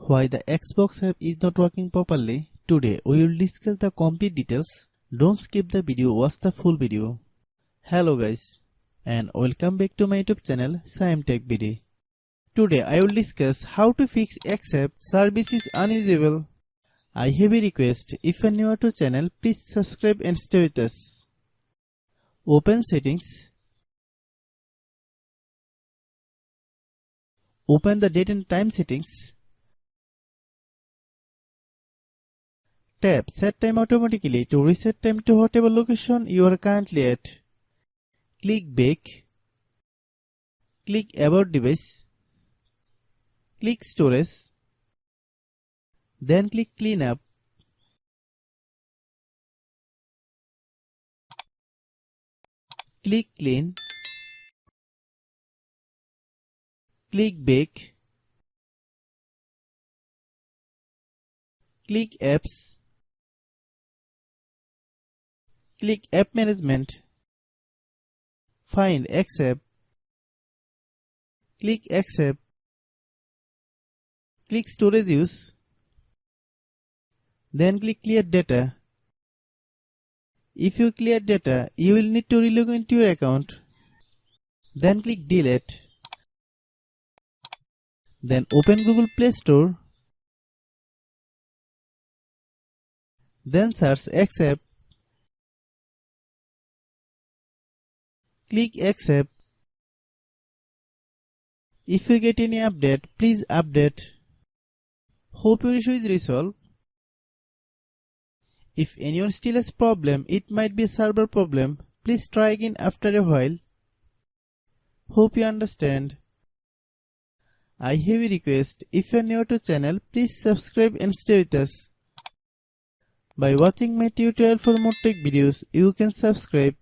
Why the Xbox app is not working properly? Today we will discuss the complete details. Don't skip the video, watch the full video. Hello guys, and welcome back to my YouTube channel Shaem Tech BD. Today I will discuss how to fix X app service is unusable. I have a request, if you are new to channel, please subscribe and stay with us. Open settings. Open the date and time settings. Tap Set Time automatically to reset time to whatever location you are currently at. Click Back. Click About Device. Click Storage. Then click Clean Up. Click Clean. Click Back. Click Apps. Click App Management. Find X app. Click X app. Click Storage Use. Then click Clear Data. If you clear data, you will need to relog into your account. Then click Delete. Then open Google Play Store. Then search X app. Click X app. If you get any update, please update. Hope your issue is resolved. If anyone still has problem, it might be a server problem. Please try again after a while. Hope you understand. I have a request, if you are new to channel, please subscribe and stay with us. By watching my tutorial for more tech videos, you can subscribe.